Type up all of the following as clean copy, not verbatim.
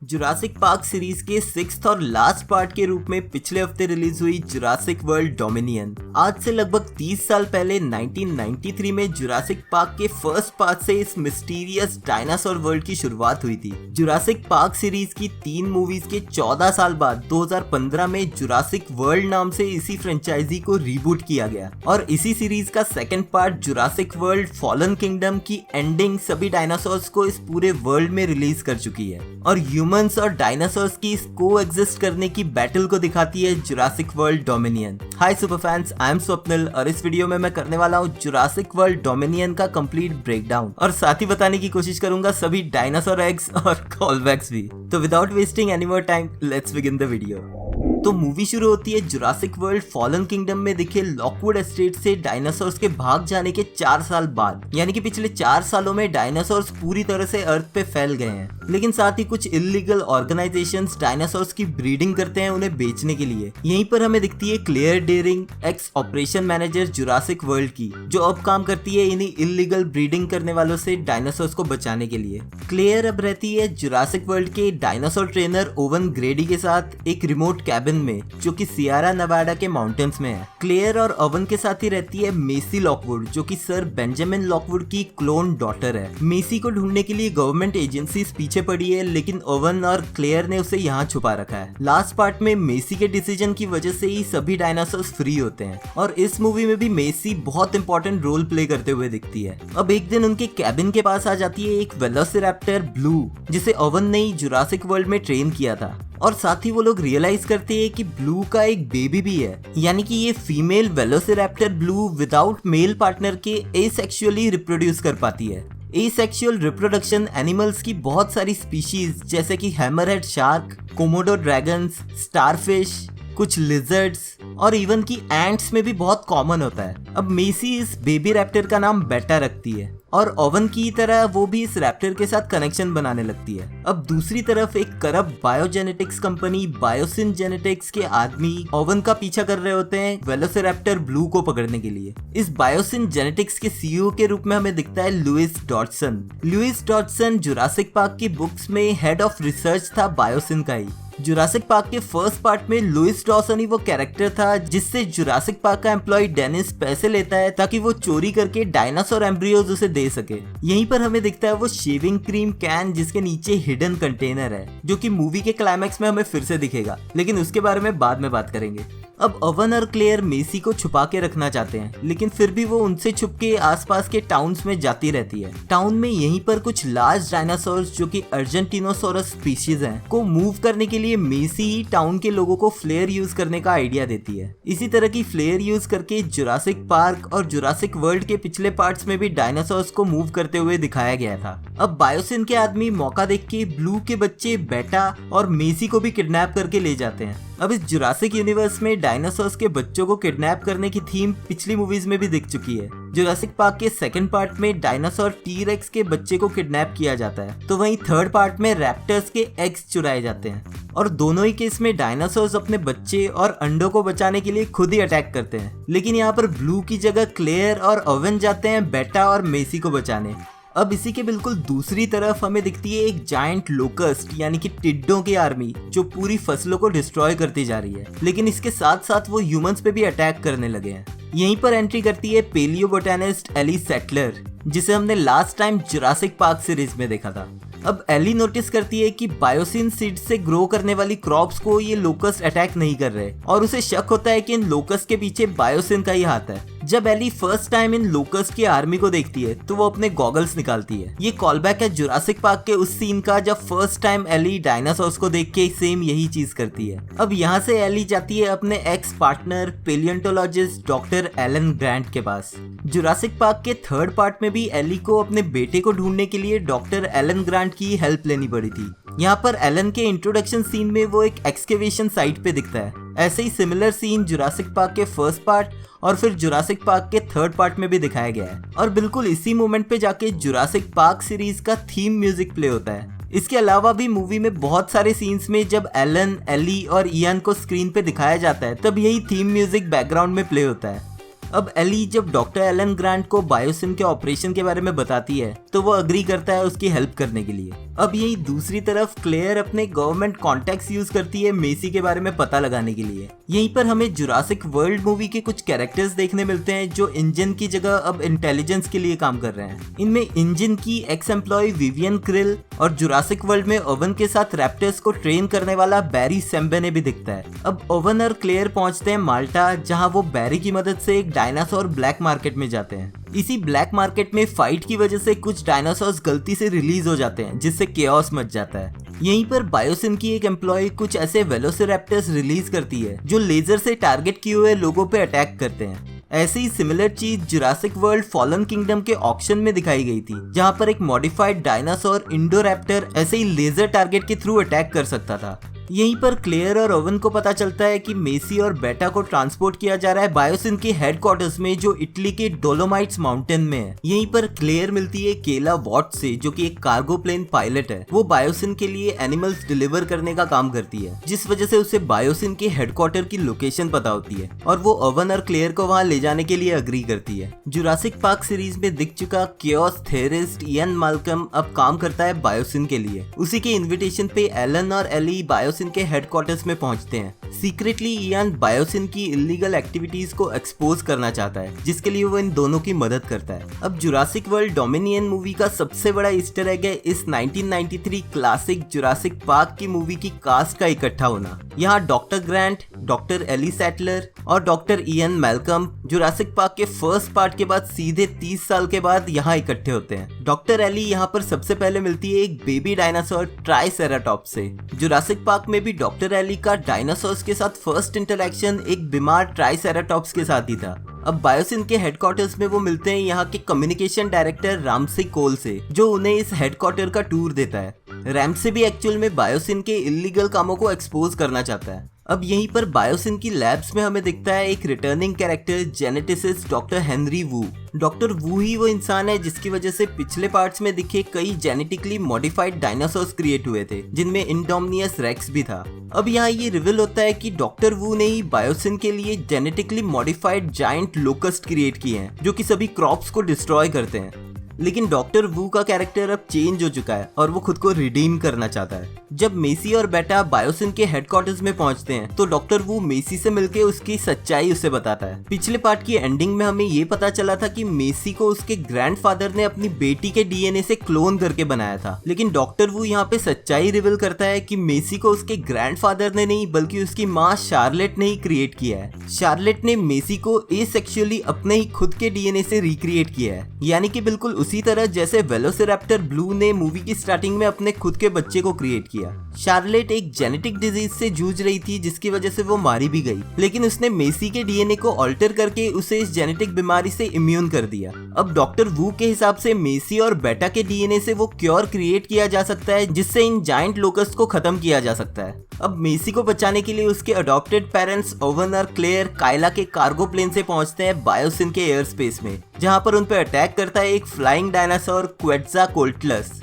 Jurassic park series के 6th और last part के रूप में पिछले हफ्ते रिलीज हुई जुरासिक वर्ल्ड डोमिनियन। आज से लगभग 30 साल पहले 1993 में जुरासिक पार्क के फर्स्ट पार्ट से इस मिस्टीरियस डायनासोर वर्ल्ड की शुरुआत हुई थी। जुरासिक पार्क सीरीज की 3 मूवीज के 14 साल बाद 2015 में जुरासिक वर्ल्ड नाम से इसी फ्रेंचाइजी को रीबूट किया गया और इसी सीरीज का second part Jurassic world fallen kingdom की एंडिंग सभी डायनासोर्स को इस पूरे वर्ल्ड में रिलीज कर चुकी है और ह्यूमंस और डायनासोर्स की को एग्जिस्ट करने की बैटल को दिखाती है Jurassic world dominion. Hi super fans, I am Swapnil और इस वीडियो में मैं करने वाला हूँ जुरासिक वर्ल्ड डोमिनियन का कंप्लीट ब्रेकडाउन और साथ ही बताने की कोशिश करूंगा सभी डायनासोर एग्स और कॉलबैक्स भी। तो without wasting any more time, let's begin the video. तो मूवी शुरू होती है जुरासिक वर्ल्ड फॉलन किंगडम में दिखे लॉकवुड एस्टेट से डायनासोर्स के भाग जाने के 4 साल बाद, यानी कि पिछले 4 सालों में डायनासोर्स पूरी तरह से अर्थ पे फैल गए हैं। लेकिन साथ ही कुछ इलीगल ऑर्गेनाइजेशंस डायनासोर्स की ब्रीडिंग करते हैं उन्हें बेचने के लिए। यहीं पर हमें दिखती है Claire Dearing, ex operation manager Jurassic World की, जो अब काम करती है इन्हीं इलीगल ब्रीडिंग करने वालों से डायनासोर्स को बचाने के लिए। क्लेयर अब रहती है जुरासिक वर्ल्ड के डायनासोर ट्रेनर ओवन ग्रेडी के साथ एक रिमोट कैबिन में, जो कि सियारा नवाडा के माउंटेन्स में है। क्लेयर और ओवन के साथ ही रहती है मेसी लॉकवुड, जो कि सर बेंजामिन लॉकवुड की क्लोन डॉटर है। मेसी को ढूंढने के लिए गवर्नमेंट एजेंसीज पीछे पड़ी है, लेकिन ओवन और क्लेयर ने उसे यहाँ छुपा रखा है। लास्ट पार्ट में मेसी के डिसीजन की वजह से ही सभी डायनासोर्स फ्री होते हैं और इस मूवी में भी मेसी बहुत इंपॉर्टेंट रोल प्ले करते हुए दिखती है। अब एक दिन उनके कैबिन के पास आ जाती है एक वेलोसिरैप्टर ब्लू, जिसे ओवन ने ही जुरासिक वर्ल्ड में ट्रेन किया था और साथ ही वो लोग रियलाइज करते हैं कि ब्लू का एक बेबी भी है, यानी कि ये female velociraptor blue without male partner के एसेक्सुअली रिप्रोड्यूस कर पाती है। एसेक्सुअल रिप्रोडक्शन एनिमल्स की बहुत सारी स्पीशीज जैसे कि hammerhead shark, Komodo dragons, starfish, कुछ लिजर्ड्स और इवन की एंट्स में भी बहुत कॉमन होता है। अब मेसी इस बेबी रैप्टर का नाम बेटा रखती है और ओवन की तरह वो भी इस रैप्टर के साथ कनेक्शन बनाने लगती है। अब दूसरी तरफ एक करप्ट बायोजेनेटिक्स कंपनी बायोसिन जेनेटिक्स के आदमी ओवन का पीछा कर रहे होते हैं वेलोसिरैप्टर ब्लू को पकड़ने के लिए। इस बायोसिन जेनेटिक्स के सीईओ के रूप में हमें दिखता है लुइस डॉडसन। लुइस डॉडसन जुरासिक पार्क की बुक्स में हेड ऑफ रिसर्च था बायोसिन का ही। जुरासिक पार्क के फर्स्ट पार्ट में लुइस डॉसन ही वो कैरेक्टर था जिससे जुरासिक पार्क का एम्प्लॉय डेनिस पैसे लेता है ताकि वो चोरी करके डायनासोर एम्ब्रियोज उसे दे सके। यहीं पर हमें दिखता है वो शेविंग क्रीम कैन जिसके नीचे हिडन कंटेनर है, जो कि मूवी के क्लाइमैक्स में हमें फिर से दिखेगा, लेकिन उसके बारे में बाद में बात करेंगे। अब ओवन और क्लेयर मेसी को छुपा के रखना चाहते हैं, लेकिन फिर भी वो उनसे छुप के आसपास के टाउन्स में जाती रहती है। टाउन में यहीं पर कुछ लार्ज डायनासोर्स जो कि अर्जेंटिनोसोरस स्पीशीज हैं को मूव करने के लिए मेसी ही टाउन के लोगों को फ्लेयर यूज करने का आइडिया देती है। इसी तरह की फ्लेयर यूज करके जुरासिक पार्क और जुरासिक वर्ल्ड के पिछले पार्ट्स में भी डायनासोर्स को मूव करते हुए दिखाया गया था। अब बायोसिन के आदमी मौका देख के ब्लू के बच्चे बेटा और मेसी को भी किडनैप करके ले जाते हैं। अब इस जुरासिक यूनिवर्स में डायनासोर्स के बच्चों को किडनैप करने की थीम पिछली मूवीज में भी दिख चुकी है। जुरासिक पार्क के सेकंड पार्ट में डायनासोर टी-रेक्स के बच्चे को किडनैप किया जाता है, तो वहीं थर्ड पार्ट में रैप्टर्स के एग्स चुराए जाते हैं और दोनों ही केस में डायनासोर्स अपने बच्चे और अंडों को बचाने के लिए खुद ही अटैक करते हैं। लेकिन यहाँ पर ब्लू की जगह क्लेयर और ओवन जाते हैं बेटा और मेसी को बचाने। अब इसी के बिल्कुल दूसरी तरफ हमें दिखती है एक जायंट लोकस्ट यानी कि टिड्डों की आर्मी जो पूरी फसलों को डिस्ट्रॉय करती जा रही है, लेकिन इसके साथ साथ वो ह्यूमंस पे भी अटैक करने लगे हैं। यहीं पर एंट्री करती है पेलियोबोटेनिस्ट एली सेटलर, जिसे हमने last time Jurassic park series में देखा था। अब एली नोटिस करती है कि बायोसिन सीड से ग्रो करने वाली क्रॉप्स को ये लोकस्ट अटैक नहीं कर रहे और उसे शक होता है कि इन लोकस्ट के पीछे बायोसिन का ही हाथ है। जब एली फर्स्ट टाइम इन लोकस्ट की आर्मी को देखती है तो वो अपने गॉगल्स निकालती है। ये कॉलबैक है जुरासिक पार्क के उस सीन का जब फर्स्ट टाइम एली डायनासोर्स को देख के सेम यही चीज करती है। अब यहाँ से एली जाती है अपने ex partner palaeontologist doctor Alan Grant के पास। जुरासिक पार्क के थर्ड पार्ट में भी एली को अपने बेटे को ढूंढने के लिए डॉक्टर एलन ग्रांट की हेल्प लेनी पड़ी थी। यहाँ पर एलन के इंट्रोडक्शन सीन में वो एक एक्सकेवेशन साइट पे दिखता है। ऐसे ही सिमिलर सीन जुरासिक पार्क के फर्स्ट पार्ट और फिर जुरासिक पार्क के थर्ड पार्ट में भी दिखाया गया है और बिल्कुल इसी मोमेंट पे जाके जुरासिक पार्क सीरीज का थीम म्यूजिक प्ले होता है। इसके अलावा भी मूवी में बहुत सारे सीन्स में जब एलन, एली और इयान को स्क्रीन पे दिखाया जाता है तब यही थीम म्यूजिक बैकग्राउंड में प्ले होता है। अब एली जब डॉक्टर एलन ग्रांट को बायोसिन के ऑपरेशन के बारे में बताती है तो वो अग्री करता है उसकी हेल्प करने के लिए। अब यही दूसरी तरफ क्लेयर अपने गवर्नमेंट कॉन्टेक्ट्स यूज करती है मेसी के बारे में पता लगाने के लिए। यहीं पर हमें जुरासिक वर्ल्ड मूवी के कुछ कैरेक्टर्स देखने मिलते हैं जो इंजन की जगह अब इंटेलिजेंस के लिए काम कर रहे हैं। इनमें इंजन की एक्स एम्प्लॉय विवियन क्रिल और जुरासिक वर्ल्ड में ओवन के साथ रैप्टर्स को ट्रेन करने वाला बैरी सेम्बेने भी दिखता है। अब ओवन और क्लेयर पहुंचते हैं माल्टा, जहां वो बैरी की मदद से एक डायनासोर ब्लैक मार्केट में जाते हैं। इसी ब्लैक मार्केट में फाइट की वजह से कुछ डायनासोर्स गलती से रिलीज हो जाते हैं, जिससे केओस मच जाता है। यहीं पर बायोसिन की एक एम्प्लॉय कुछ ऐसे वेलोसिरैप्टर्स रिलीज करती है जो लेजर से टारगेट किए हुए लोगों पे अटैक करते हैं। ऐसी ही सिमिलर चीज जुरासिक वर्ल्ड फॉलन किंगडम के ऑक्शन में दिखाई गई थी, जहां पर एक मॉडिफाइड डायनासोर इंडोरैप्टर ऐसे ही लेजर टारगेट के थ्रू अटैक कर सकता था। यहीं पर क्लेयर और ओवन को पता चलता है कि मेसी और बेटा को ट्रांसपोर्ट किया जा रहा है बायोसिन के हेडक्वार्टर्स में, जो इटली के डोलोमाइट्स माउंटेन में है। यहीं पर क्लेयर मिलती है केला वॉट से, जो कि एक कार्गो प्लेन पायलट है। वो बायोसिन के लिए एनिमल्स डिलीवर करने का काम करती है, जिस वजह से उसे बायोसिन के हेडक्वार्टर की लोकेशन पता होती है और वो ओवन और क्लेयर को वहां ले जाने के लिए अग्री करती है। जुरासिक पार्क सीरीज में दिख चुका केओस थेरिस्ट इयन माल्कम अब काम करता है बायोसिन के लिए। उसी के इन्विटेशन पे एलन और एली बायोसिन के हेडक्वार्टर्स में पहुंचते हैं। सीक्रेटली इयान बायोसिन की इलीगल एक्टिविटीज को एक्सपोज करना चाहता है, जिसके लिए वो इन दोनों की मदद करता है। अब जुरासिक वर्ल्ड डोमिनियन मूवी का सबसे बड़ा ईस्टर एग है इस 1993 क्लासिक जुरासिक पार्क की मूवी की कास्ट का इकट्ठा होना। यहाँ डॉक्टर ग्रांट, डॉक्टर एली सैटलर और doctor Ian Malcolm Jurassic Park के फर्स्ट पार्ट के बाद सीधे 30 साल के बाद यहाँ इकट्ठे होते हैं। डॉक्टर एली यहाँ पर सबसे पहले मिलती है एक बेबी डायनासोर ट्राइसेराटॉप्स से। जुरासिक पार्क में भी डॉक्टर एली का डायनासोर्स के साथ फर्स्ट इंटरेक्शन एक बीमार ट्राइसेराटॉप्स के साथ ही था। अब बायोसिन के हेडक्वार्टर्स में वो मिलते हैं यहाँ के कम्युनिकेशन डायरेक्टर रामसे कोल से, जो उन्हें इस हेडक्वार्टर का टूर देता है। रैमसे भी एक्चुअल में बायोसिन के इलीगल कामों को एक्सपोज करना चाहता है। अब यहीं पर बायोसिन की लैब्स में हमें दिखता है एक returning character geneticist doctor Henry Wu. Doctor Wu ही वो इंसान है जिसकी वजह से पिछले पार्ट्स में दिखे कई जेनेटिकली मॉडिफाइड डायनासोर्स क्रिएट हुए थे, जिनमें इंडोमिनियस रेक्स भी था। अब यहाँ ये रिवील होता है कि डॉक्टर वू ने ही बायोसिन के लिए genetically modified giant locust create किए हैं, जो कि सभी क्रॉप्स को डिस्ट्रॉय करते हैं। लेकिन डॉक्टर वू का कैरेक्टर अब चेंज हो चुका है और वो खुद को रिडीम करना चाहता है। जब मेसी और बेटा बायोसिन के हेडक्वार्टर्स में पहुंचते हैं तो डॉक्टर वू मेसी से मिलके उसकी सच्चाई उसे बताता है। पिछले पार्ट की एंडिंग में हमें ये पता चला था कि मेसी को उसके ग्रैंडफादर ने अपनी बेटी के डीएनए से क्लोन करके बनाया था, लेकिन डॉक्टर वू यहाँ पे सच्चाई रिवील करता है कि मेसी को उसके ग्रैंडफादर ने नहीं बल्कि उसकी माँ शार्लेट ने ही क्रिएट किया है। शार्लेट ने मेसी को एसेक्सुअली अपने ही खुद के डीएनए से रिक्रिएट किया है, यानी कि बिल्कुल उसी तरह जैसे वेलोसिरैप्टर ब्लू ने मूवी की स्टार्टिंग में अपने खुद के बच्चे को क्रिएट किया। शार्लेट एक जेनेटिक डिजीज से जूझ रही थी जिसकी वजह से वो मारी भी गई, लेकिन उसने मेसी के डीएनए को ऑल्टर करके उसे इस जेनेटिक बीमारी से इम्यून कर दिया। अब डॉक्टर वू के हिसाब से मेसी और बेटा के डीएनए से वो क्योर क्रिएट किया जा सकता है, जिससे इन जायंट लोकस्ट को खत्म किया जा सकता है। अब मेसी को बचाने के लिए उसके अडॉप्टेड पेरेंट्स ओवन और क्लेयर काइला के कार्गो प्लेन से पहुंचते हैं बायोसिन के एयर स्पेस में, जहां पर उन पे अटैक करता है एक फ्लाइंग डायनासोर क्वेट्ज़ालकोट्लस,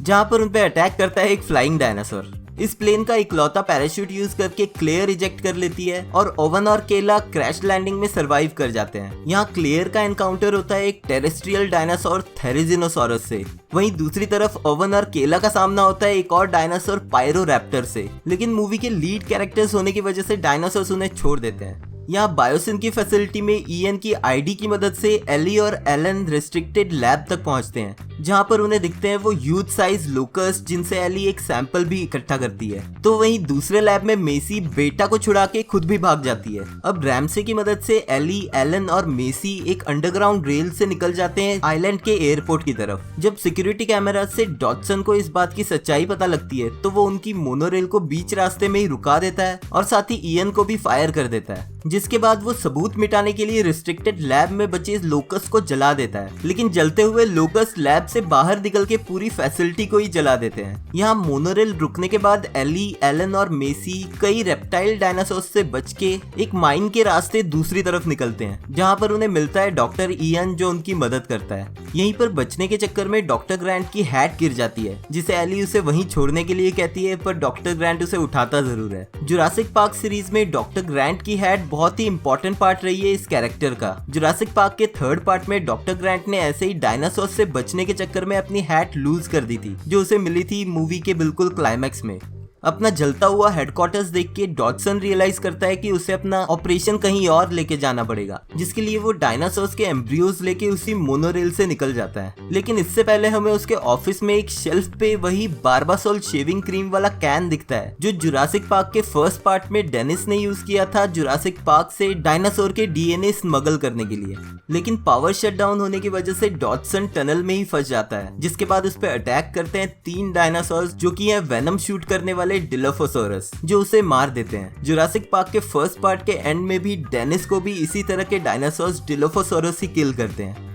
जहां पर उन पे अटैक करता है एक फ्लाइंग डायनासोर। इस प्लेन का इकलौता पैराशूट यूज करके क्लेयर इजेक्ट कर लेती है और ओवन और केला क्रैश लैंडिंग में सरवाइव कर जाते हैं। यहाँ क्लेयर का एनकाउंटर होता है एक टेरेस्ट्रियल डायनासोर थेरिजिनोसॉरस से। वहीं दूसरी तरफ ओवन और केला का सामना होता है एक और डायनासोर पायरोरैप्टर से, लेकिन मूवी के लीड कैरेक्टर्स होने की वजह से डायनासोर्स उन्हें छोड़ देते हैं। यहाँ बायोसिन की फैसिलिटी में ईएन की आईडी की मदद से एली और एलन रिस्ट्रिक्टेड लैब तक पहुंचते हैं, जहां पर उन्हें दिखते हैं वो ह्यूज साइज लोकस्ट, जिनसे एली एक सैंपल भी इकट्ठा करती है। तो वहीं दूसरे लैब में मेसी बेटा को छुड़ा के खुद भी भाग जाती है। अब रैमसे की मदद से एली, एलन और मेसी एक अंडरग्राउंड रेल से निकल जाते हैं आइलैंड के एयरपोर्ट की तरफ। जब सिक्योरिटी कैमरा से डॉटसन को इस बात की सच्चाई पता लगती है तो वो उनकी मोनोरेल को बीच रास्ते में ही रुका देता है और साथ ही ईएन को भी फायर कर देता है, जिसके बाद वो सबूत मिटाने के लिए रिस्ट्रिक्टेड लैब में बचे लोकस को जला देता है। लेकिन जलते हुए लोकस लैब से बाहर निकल के पूरी फैसिलिटी को ही जला देते हैं। यहाँ मोनोरेल रुकने के बाद एली, एलन और मेसी कई रेप्टाइल डायनासोर्स से बच के एक माइन के रास्ते दूसरी तरफ निकलते हैं, जहाँ पर उन्हें मिलता है डॉक्टर इयन, जो उनकी मदद करता है। यहीं पर बचने के चक्कर में डॉक्टर ग्रांट की हैट गिर जाती है, जिसे एली उसे वहीं छोड़ने के लिए कहती है, पर डॉक्टर ग्रांट उसे उठाता जरूर है। जुरासिक पार्क सीरीज में डॉक्टर ग्रांट की हैट बहुत ही इंपॉर्टेंट पार्ट रही है इस कैरेक्टर का। जुरासिक पार्क के थर्ड पार्ट में डॉक्टर ग्रांट ने ऐसे ही डायनासोर से बचने के चक्कर में अपनी हैट लूज कर दी थी, जो उसे मिली थी मूवी के बिल्कुल क्लाइमैक्स में। अपना जलता हुआ हेडक्वार्टर्स देख के डॉटसन रियलाइज करता है कि उसे अपना ऑपरेशन कहीं और लेके जाना पड़ेगा, जिसके लिए वो डायनासोर्स के एम्ब्रियोज लेके उसी मोनोरेल से निकल जाता है। लेकिन इससे पहले हमें उसके ऑफिस में एक शेल्फ पे वही बार्बासोल शेविंग क्रीम वाला कैन दिखता है, जो जुरासिक पार्क के फर्स्ट पार्ट में डेनिस ने यूज किया था जुरासिक पार्क से डायनासोर के डीएनए स्मगल करने के लिए। लेकिन पावर शट डाउन होने की वजह से डॉटसन टनल में ही फंस जाता है, जिसके बाद उस पर अटैक करते हैं 3 डायनासोर्स, जो कि है वेनम शूट करने वाले डिलोफोसोरस, जो उसे मार देते हैं। जुरासिक पार्क के फर्स्ट पार्ट के एंड में भी डेनिस को भी इसी तरह के डायनासोर्स डिलोफोसोरस ही किल करते हैं।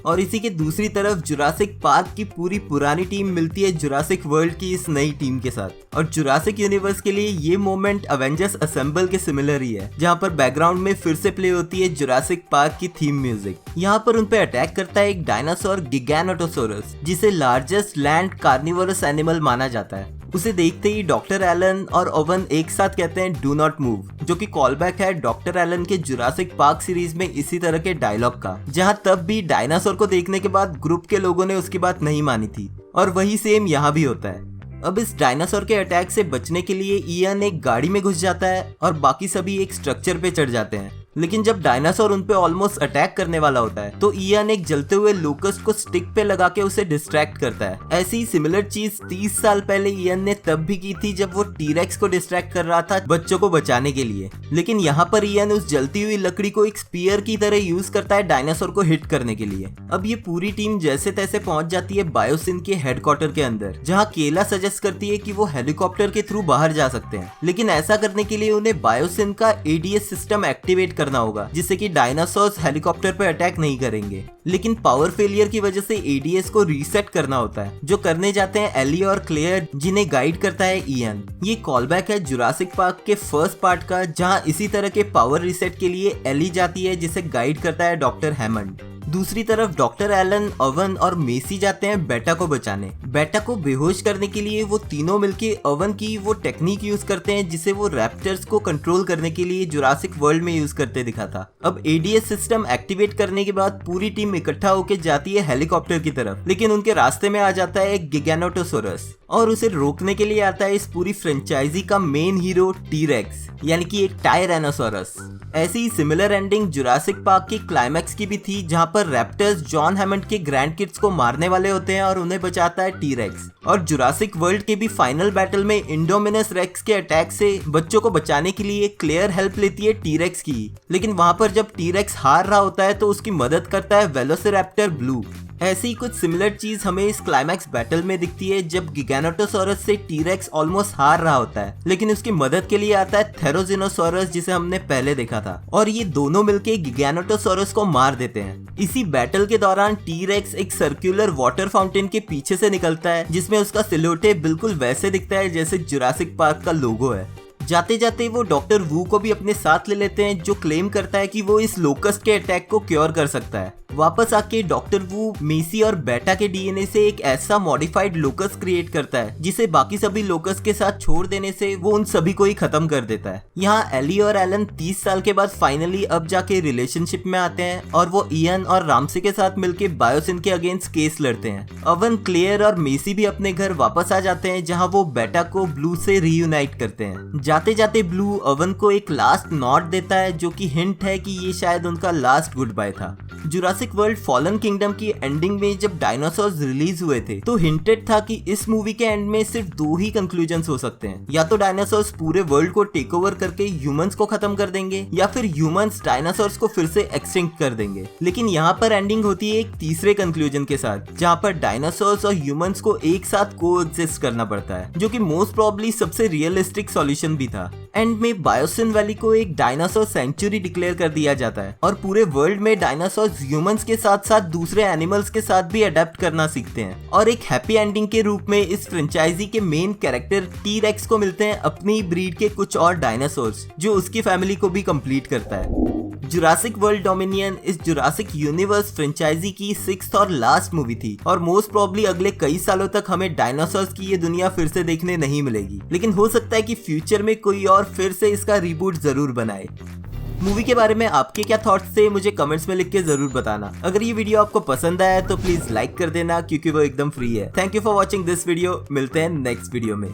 और इसी के दूसरी तरफ जुरासिक पार्क की पूरी पुरानी टीम मिलती है जुरासिक वर्ल्ड की इस नई टीम के साथ। और जुरासिक यूनिवर्स के लिए ये मोमेंट अवेंजर्स असेंबल के सिमिलर ही है, जहाँ पर बैकग्राउंड में फिर से प्ले होती है जुरासिक पार्क की थीम म्यूजिक। यहाँ पर उन पे अटैक करता है एक डायनासोर गिगैनोटोसोरस, जिसे लार्जेस्ट लैंड कार्निवोरस एनिमल माना जाता है। उसे देखते ही डॉक्टर एलन और ओवन एक साथ कहते हैं डू नॉट मूव, जो कि कॉलबैक है डॉक्टर एलन के जुरासिक पार्क सीरीज में इसी तरह के डायलॉग का, जहां तब भी डायनासोर को देखने के बाद ग्रुप के लोगों ने उसकी बात नहीं मानी थी। और वही सेम यहाँ भी होता है। अब इस डायनासोर के अटैक से बचने के लिए इयन एक गाड़ी में घुस जाता है और बाकी सभी एक स्ट्रक्चर पे चढ़ जाते हैं। लेकिन जब डायनासोर उन पे ऑलमोस्ट अटैक करने वाला होता है, तो इयन एक जलते हुए लोकस्ट को स्टिक पे लगा के उसे डिस्ट्रैक्ट करता है। ऐसी सिमिलर चीज 30 साल पहले इयन ने तब भी की थी, जब वो टीरेक्स को डिस्ट्रैक्ट कर रहा था बच्चों को बचाने के लिए। लेकिन यहाँ पर इयन उस जलती हुई लकड़ी को एक स्पीयर की तरह यूज करता है डायनासोर को हिट करने के लिए। अब ये पूरी टीम जैसे तैसे पहुंच जाती है बायोसिन के हेडक्वार्टर के अंदर, जहाँ केला सजेस्ट करती है कि वो हेलीकॉप्टर के थ्रू बाहर जा सकते हैं। लेकिन ऐसा करने के लिए उन्हें बायोसिन का एडीएस सिस्टम एक्टिवेट करना होगा, जिससे कि डायनासोर्स हेलीकॉप्टर पर अटैक नहीं करेंगे। लेकिन पावर फेलियर की वजह से एडीएस को रीसेट करना होता है, जो करने जाते हैं एली और क्लेयर, जिन्हें गाइड करता है इयन। ये कॉलबैक है जुरासिक पार्क के फर्स्ट पार्ट का, जहां इसी तरह के पावर रीसेट के लिए एली जाती है, जिसे गाइड करता है डॉक्टर हैमंड। दूसरी तरफ डॉक्टर एलन, ओवन और मेसी जाते हैं बेटा को बचाने। बेटा को बेहोश करने के लिए वो तीनों मिलके ओवन की वो टेक्निक यूज करते हैं, जिसे वो रैप्टर्स को कंट्रोल करने के लिए जुरासिक वर्ल्ड में यूज करते दिखा था। अब एडीएस सिस्टम एक्टिवेट करने के बाद पूरी टीम इकट्ठा होकर जाती है हेलीकॉप्टर की तरफ, लेकिन उनके रास्ते में आ जाता है एक गिगैनोटोसोरस और उसे रोकने के लिए आता है इस पूरी फ्रेंचाइजी का मेन हीरो टीरेक्स, यानी कि एक टायरेनोसोरस। ऐसी ही सिमिलर एंडिंग जुरासिक पार्क की क्लाइमैक्स की भी थी, जहां पर रैप्टर्स जॉन हैमंड के ग्रैंड किड्स को मारने वाले होते हैं और उन्हें बचाता है टीरेक्स। और जुरासिक वर्ल्ड के भी फाइनल बैटल में इंडोमिनस रेक्स के अटैक से बच्चों को बचाने के लिए क्लेयर हेल्प लेती है टीरेक्स की। लेकिन वहां पर जब टीरेक्स हार रहा होता है तो उसकी मदद करता है वेलोसिरैप्टर ब्लू। ऐसी कुछ सिमिलर चीज हमें इस क्लाइमैक्स बैटल में दिखती है, जब गिगैनोटोसोरस से टीरेक्स ऑलमोस्ट हार रहा होता है, लेकिन उसकी मदद के लिए आता है थेरोजिनोसोरस, जिसे हमने पहले देखा था, और ये दोनों मिलके गिगैनोटोसोरस को मार देते हैं। इसी बैटल के दौरान टीरेक्स एक सर्कुलर वाटर फाउंटेन के पीछे से निकलता है, जिसमें उसका सिलोटे बिल्कुल वैसे दिखता है जैसे जुरासिक पार्क का लोगो है। जाते जाते वो डॉक्टर वू को भी अपने साथ ले लेते हैं, जो क्लेम करता है कि वो इस लोकस्ट के अटैक को क्योर कर सकता है। वापस आके डॉक्टर वू मेसी और बेटा के डीएनए से एक ऐसा मॉडिफाइड लोकस क्रिएट करता है, जिसे बाकी सभी लोकस के साथ छोड़ देने से वो उन सभी को ही खत्म कर देता है। यहाँ एली और एलन 30 साल के बाद फाइनली अब जाके रिलेशनशिप में आते हैं और वो इयन और रामसे के साथ मिलके बायोसिन के अगेंस्ट केस लड़ते हैं। ओवन, क्लेयर और मेसी भी अपने घर वापस आ जाते हैं, जहाँ वो बेटा को ब्लू से रीयूनाइट करते हैं। जाते जाते ब्लू ओवन को एक लास्ट नॉट देता है, जो कि हिंट है कि ये शायद उनका लास्ट गुड बाय था। जुरासिक वर्ल्ड फॉलन किंगडम की एंडिंग में जब डायनासोर्स रिलीज हुए थे, तो हिंटेड था कि इस मूवी के एंड में सिर्फ 2 ही कंक्लूजन्स हो सकते हैं, या तो डायनासोर्स पूरे वर्ल्ड को टेक ओवर करके ह्यूमंस को खत्म कर देंगे, या फिर ह्यूमंस डायनासोर्स को फिर से एक्सटिंक्ट कर देंगे। लेकिन यहाँ पर एंडिंग होती है एक तीसरे कंक्लूजन के साथ, जहाँ पर डायनासोर्स और ह्यूमंस को एक साथ कोएग्जिस्ट करना पड़ता है, जो कि मोस्ट प्रोबेबली सबसे रियलिस्टिक सॉल्यूशन भी था। एंड में बायोसिन वैली को एक डायनासोर सेंचुरी डिक्लेयर कर दिया जाता है और पूरे वर्ल्ड में डायनासोर ह्यूमंस के साथ साथ दूसरे एनिमल्स के साथ भी अडेप्ट करना सीखते हैं। और एक हैप्पी एंडिंग के रूप में इस फ्रेंचाइजी के मेन कैरेक्टर टी-रेक्स को मिलते हैं अपनी ब्रीड के कुछ और डायनासोर्स, जो उसकी फैमिली को भी कंप्लीट करता है। जुरासिक वर्ल्ड डोमिनियन इस जुरासिक यूनिवर्स फ्रेंचाइजी की 6th और लास्ट मूवी थी, और मोस्ट प्रोबेबली अगले कई सालों तक हमें डायनासोर्स की ये दुनिया फिर से देखने नहीं मिलेगी। लेकिन हो सकता है कि फ्यूचर में कोई और फिर से इसका रीबूट जरूर बनाए। मूवी के बारे में आपके क्या थॉट्स थे मुझे कमेंट्स में लिख के जरूर बताना। अगर ये वीडियो आपको पसंद आया तो प्लीज लाइक कर देना क्योंकि वो एकदम फ्री है। Thank you for watching this video, मिलते हैं नेक्स्ट वीडियो में।